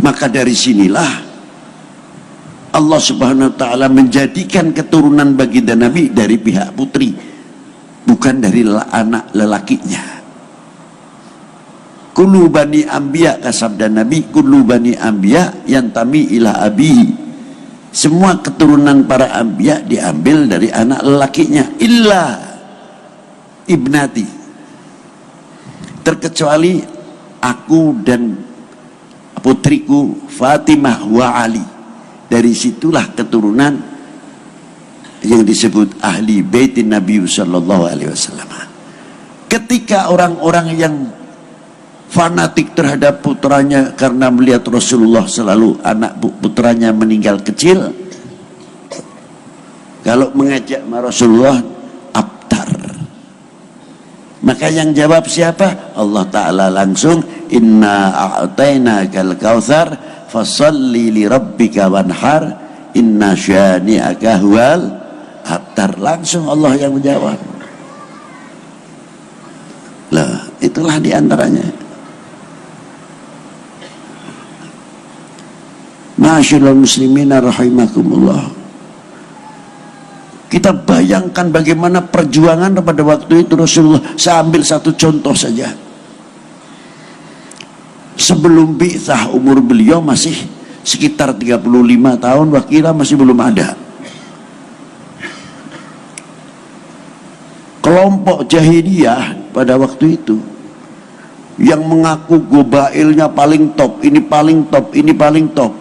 Maka dari sinilah Allah Subhanahu wa ta'ala menjadikan keturunan baginda Nabi dari pihak putri, bukan dari anak lelakinya. Kullu bani anbiya, kasabda Nabi, kullu bani anbiya yantami ila abihi. Semua keturunan para anbiya diambil dari anak lelakinya, illa ibnati, terkecuali aku dan putriku Fatimah wa Ali. Dari situlah keturunan yang disebut ahli baitin Nabi sallallahu alaihi wasallam. Ketika orang-orang yang fanatik terhadap putranya karena melihat Rasulullah selalu anak putranya meninggal kecil, kalau mengajak Rasulullah abtar, maka yang jawab siapa? Allah Ta'ala langsung, inna a'tainakal kautsar fasalli li rabbika wanhar inna syani'aka huwal abtar. Langsung Allah yang menjawab. Lah, itulah diantaranya. Ma'asyiral muslimina rahimakumullah. Kita bayangkan bagaimana perjuangan pada waktu itu Rasulullah. Saya ambil satu contoh saja. Sebelum bi'tsah umur beliau masih sekitar 35 tahun, wakila masih belum ada. Kelompok jahiliyah pada waktu itu yang mengaku gobailnya paling top, ini paling top, ini paling top,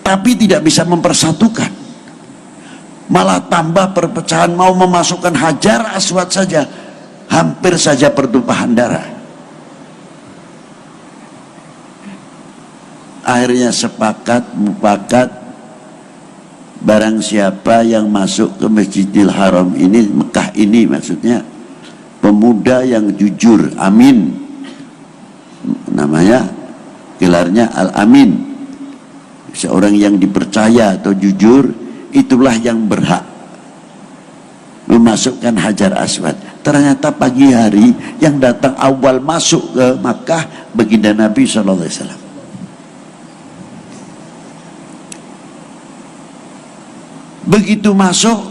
tapi tidak bisa mempersatukan, malah tambah perpecahan. Mau memasukkan Hajar Aswad saja hampir saja pertumpahan darah. Akhirnya sepakat mufakat, barang siapa yang masuk ke Masjidil Haram ini, Mekah ini maksudnya, pemuda yang jujur, amin, namanya gelarnya Al-Amin, seorang yang dipercaya atau jujur, itulah yang berhak memasukkan Hajar Aswad. Ternyata pagi hari yang datang awal masuk ke Makkah baginda Nabi SAW. Begitu masuk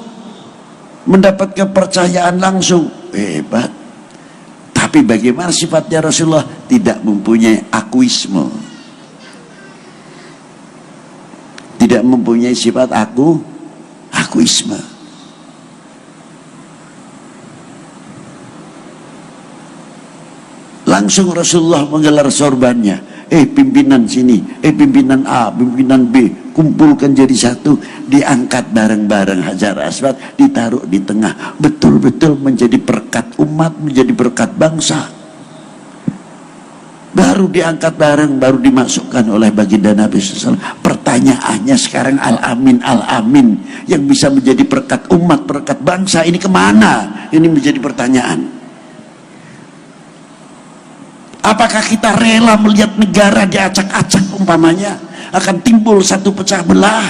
mendapat kepercayaan langsung, hebat. Tapi bagaimana sifatnya Rasulullah? Tidak mempunyai akuisme, tidak mempunyai sifat akuisme. Langsung Rasulullah menggelar sorbannya, pimpinan sini, pimpinan A, pimpinan B, kumpulkan jadi satu, diangkat bareng-bareng Hajar Aswad, ditaruh di tengah, betul-betul menjadi berkat umat, menjadi berkat bangsa. Baru diangkat bareng, baru dimasukkan oleh baginda Nabi SAW. Pertanyaannya sekarang, Al-Amin, Al-Amin yang bisa menjadi berkat umat, berkat bangsa, ini kemana? Ini menjadi pertanyaan. Apakah kita rela melihat negara diacak-acak umpamanya? Akan timbul satu pecah belah,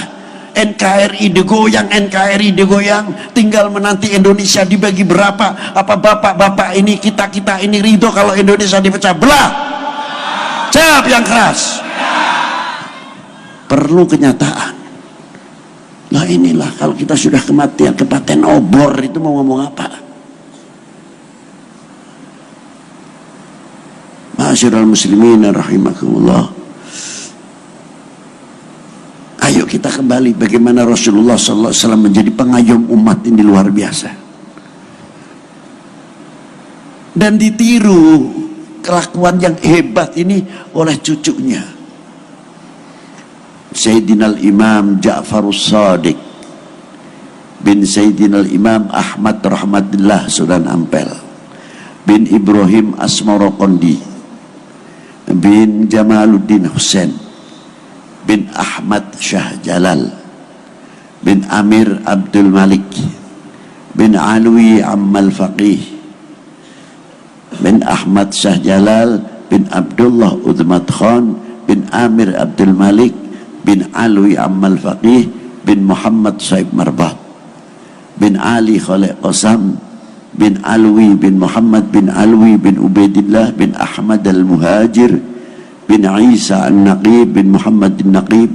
NKRI digoyang, NKRI digoyang, tinggal menanti Indonesia dibagi berapa. Apa bapak-bapak ini, kita ini ridho kalau Indonesia dipecah belah? Jawab yang keras. Perlu kenyataan. Nah inilah, kalau kita sudah kematian, kepaten obor, itu mau ngomong apa? Ma'asyiral muslimin rahimakumullah. Ayo kita kembali bagaimana Rasulullah SAW menjadi pengayom umat ini luar biasa. Dan ditiru kelakuan yang hebat ini oleh cucunya, Sayyidina Imam Ja'farus Shadiq bin Sayyidina Imam Ahmad Rahmatillah Sudan Ampel bin Ibrahim Asmarokondi bin Jamaluddin Husain bin Ahmad Shah Jalal bin Amir Abdul Malik bin Alwi Ammal Faqih bin Ahmad Shah Jalal bin Abdullah Udmat Khan bin Amir Abdul Malik bin Alwi Ammal Faqih bin Muhammad Saib Marbat bin Ali Khalid Qasam bin Alwi bin Muhammad bin Alwi bin Ubaidillah bin Ahmad al-Muhajir bin Isa An-Naqib bin Muhammad An-Naqib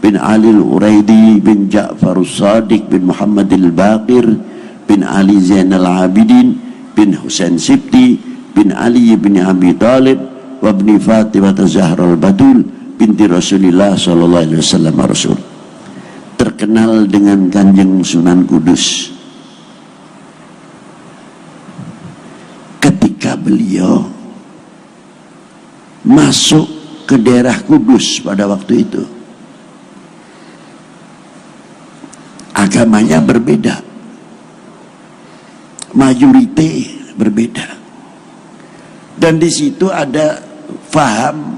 bin Ali Al-Uraidi bin Ja'far As-Sadiq bin Muhammad Al-Baqir bin Ali Zainal Abidin bin Husain Sibti bin Ali bin Abi Talib wa bin Fatimah Zahra Al-Batul binti Rasulullah sallallahu alaihi wasallam Rasul. Terkenal dengan Kanjeng Sunan Kudus. Ketika beliau masuk ke daerah Kudus pada waktu itu, agamanya berbeda, mayoritas berbeda, dan di situ ada faham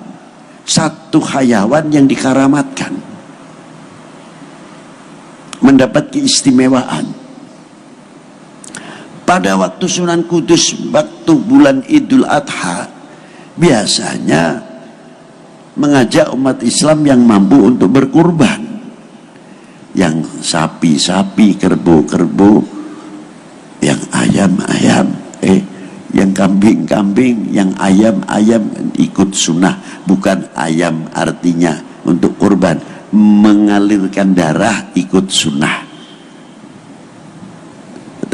satu hayawan yang dikaramatkan, mendapat keistimewaan. Pada waktu Sunan Kudus, waktu bulan Idul Adha, biasanya mengajak umat Islam yang mampu untuk berkurban, yang sapi-sapi, kerbau-kerbau, yang ayam-ayam, yang kambing-kambing, yang ayam-ayam ikut sunnah. Bukan ayam artinya untuk kurban, mengalirkan darah ikut sunnah.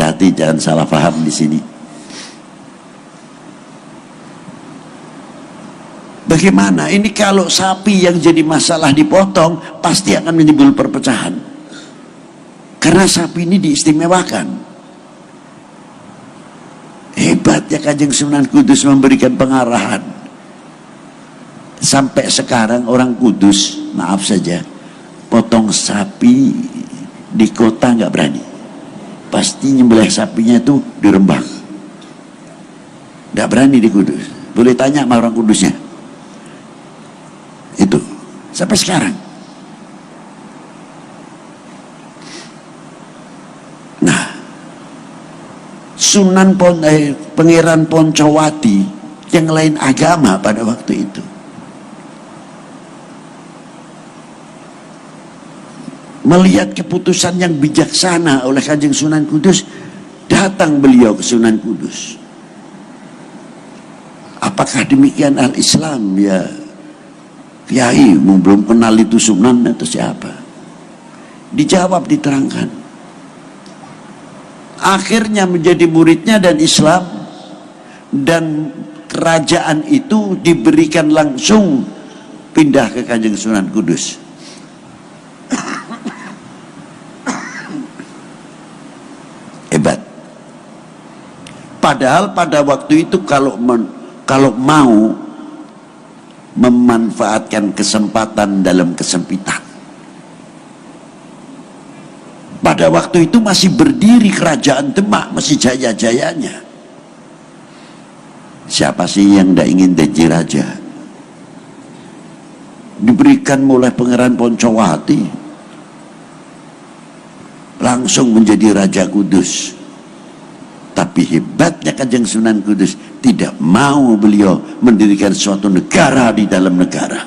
Hati-hati, jangan salah paham di sini. Bagaimana ini kalau sapi yang jadi masalah dipotong, pasti akan menimbul perpecahan, karena sapi ini diistimewakan. Hebatnya Kanjeng Sunan Kudus memberikan pengarahan. Sampai sekarang orang Kudus, maaf saja, potong sapi di kota nggak berani. Pasti nyembelih sapinya itu di Rembang. Nggak berani di Kudus. Boleh tanya sama orang Kudusnya. Itu sampai sekarang. Nah, Pangeran Poncowati yang lain agama pada waktu itu, melihat keputusan yang bijaksana oleh Kanjeng Sunan Kudus, datang beliau ke Sunan Kudus. Apakah demikian al-Islam ya Kiai? Belum kenal itu Sunan atau siapa? Dijawab, diterangkan. Akhirnya menjadi muridnya dan Islam, dan kerajaan itu diberikan langsung pindah ke Kanjeng Sunan Kudus. Hebat. Padahal pada waktu itu kalau mau memanfaatkan kesempatan dalam kesempitan, pada waktu itu masih berdiri kerajaan Demak, masih jaya-jayanya. Siapa sih yang tidak ingin jadi raja? Diberikan mulai Pangeran Poncowati, langsung menjadi Raja Kudus. Tapi hebatnya Kanjeng Sunan Kudus, tidak mau beliau mendirikan suatu negara di dalam negara.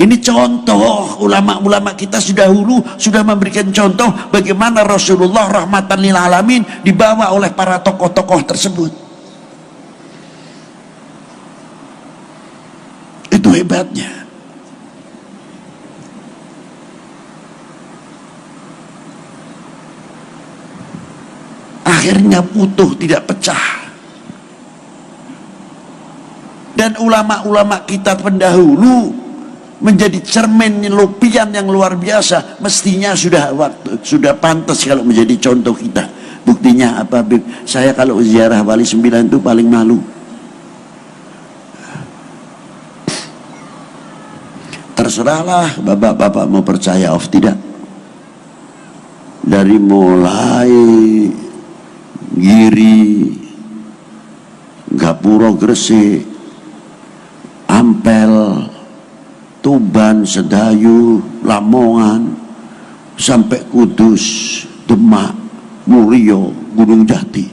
Ini contoh, ulama-ulama kita dahulu sudah memberikan contoh bagaimana Rasulullah rahmatan lil alamin dibawa oleh para tokoh-tokoh tersebut. Itu hebatnya. Akhirnya utuh, tidak pecah. Dan ulama-ulama kita pendahulu menjadi cermin lupian yang luar biasa. Mestinya sudah pantas kalau menjadi contoh kita. Buktinya apa, Bib? Saya kalau ziarah Wali Sembilan itu paling malu. Terserahlah bapak-bapak mau percaya atau tidak. Dari mulai Giri, Gapuro, Gresik, Ampel, Tuban, Sedayu, Lamongan, sampai Kudus, Demak, Murio, Gunung Jati,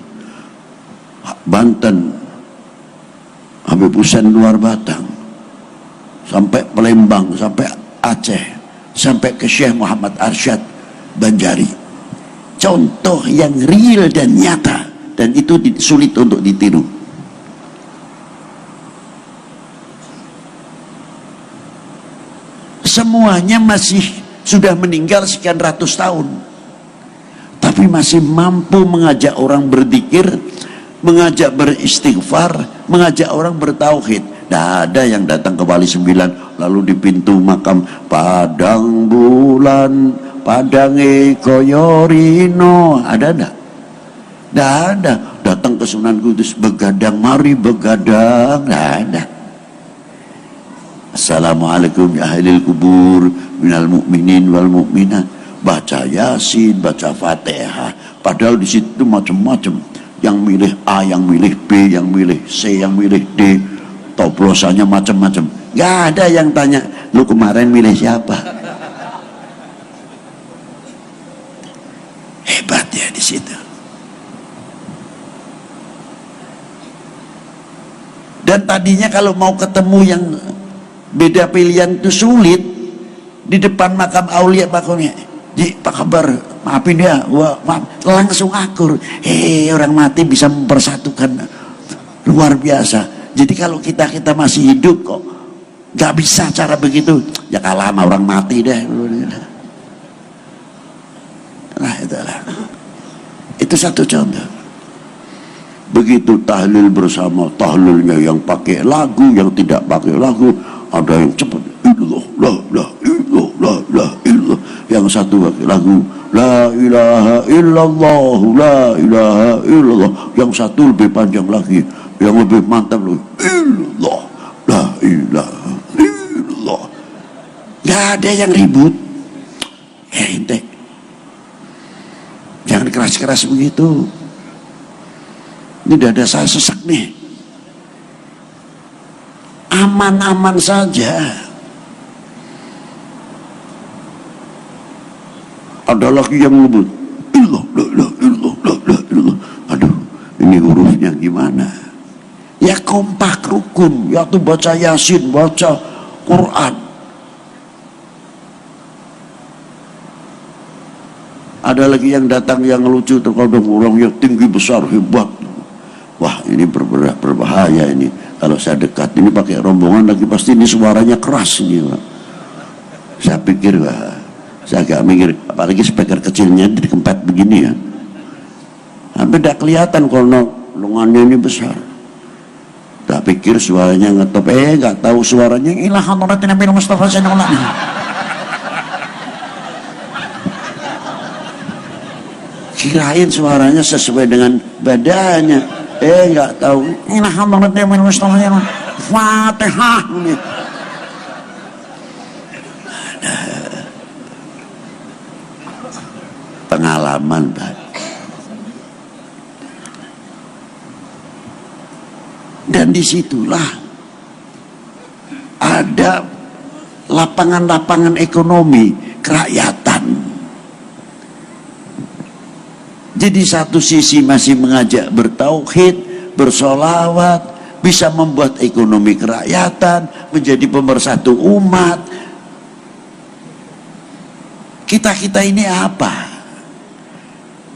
Banten, Habib Hussein Luar Batang, sampai Palembang, sampai Aceh, sampai ke Syekh Muhammad Arsyad Banjari. Contoh yang real dan nyata, dan itu sulit untuk ditiru. semuanya masih sudah meninggal sekian ratus tahun, tapi masih mampu mengajak orang berzikir, mengajak beristighfar, mengajak orang bertauhid. Tidak ada yang datang ke Wali Sembilan lalu di pintu makam padang bulan padange koyorino, ada enggak? Tidak ada. Datang ke Sunan Kudus begadang, mari begadang, tidak ada. Assalamualaikum ya ahlil kubur minal mu'minin wal mu'minat, baca Yasin, baca Fatihah. Padahal di situ macam-macam, yang milih A, yang milih B, yang milih C, yang milih D, toplosannya macam-macam. Gak ada yang tanya, lu kemarin milih siapa? Hebat ya di situ. Dan tadinya kalau mau ketemu yang beda pilihan itu sulit, di depan makam aulia makamnya, Ji, apa kabar? Maafin ya, maaf. Langsung akur. Orang mati bisa mempersatukan, luar biasa. Jadi kalau kita masih hidup kok nggak bisa cara begitu, ya kalah sama orang mati deh. Nah itulah, itu satu contoh. Begitu tahlil bersama, tahlilnya yang pakai lagu, yang tidak pakai lagu, ada yang cepat, illallah, yang satu pakai lagu, la ilaha illallah, la ilaha illallah, yang satu lebih panjang lagi, yang lebih mantap loh, illallah, la ilaha illallah. Gak ada yang ribut. Ente jangan keras-keras begitu. Ini dada saya sesak nih. Aman-aman saja. Ada lagi yang menyebut illallah. Aduh, ini hurufnya gimana? Ya kompak rukun, ya tuh baca Yasin, baca Quran. Ada lagi yang datang yang lucu, terkadang orang yang tinggi besar hebat. Wah, ini berbahaya ini. Kalau saya dekat ini pakai rombongan lagi, pasti ini suaranya keras ini, Pak. Saya pikir, wah, saya agak mikir, apalagi speaker kecilnya dikempet begini ya. Hampir tidak kelihatan kalau lengannya ini besar. Tak pikir suaranya ngetop, nggak tahu suaranya ilah hadratin Nabi Mustafa sallallahu alaihi wasallam. Kirain suaranya sesuai dengan badannya. Nggak tahu. Ilah hadratin Nabi Mustafa sallallahu alaihi wasallam. Fatihah ini. Pengalaman, Pak. Dan disitulah ada lapangan-lapangan ekonomi kerakyatan. Jadi satu sisi masih mengajak bertauhid, bersolawat, bisa membuat ekonomi kerakyatan, menjadi pemersatu umat. Kita ini apa?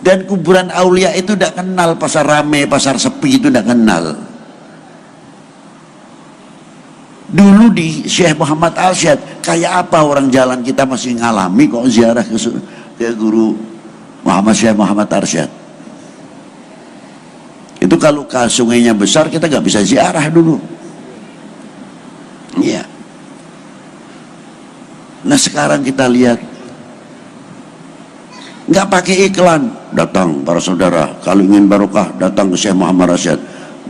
Dan kuburan aulia itu tidak kenal pasar rame, pasar sepi, itu tidak kenal. Dulu di Syekh Muhammad Arsyad, kayak apa orang jalan kita masih ngalami kok ziarah ke guru Muhammad Syekh Muhammad Arsyad. Itu kalau ke sungainya besar kita nggak bisa ziarah dulu. Iya. Nah sekarang kita lihat, nggak pakai iklan, datang para saudara, kalau ingin barokah datang ke Syekh Muhammad Arsyad.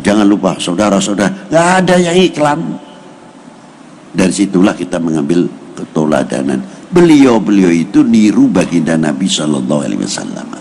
Jangan lupa saudara-saudara, nggak ada yang iklan. Dari situlah kita mengambil keteladanan. Beliau itu niru baginda Nabi Sallallahu Alaihi Wasallam.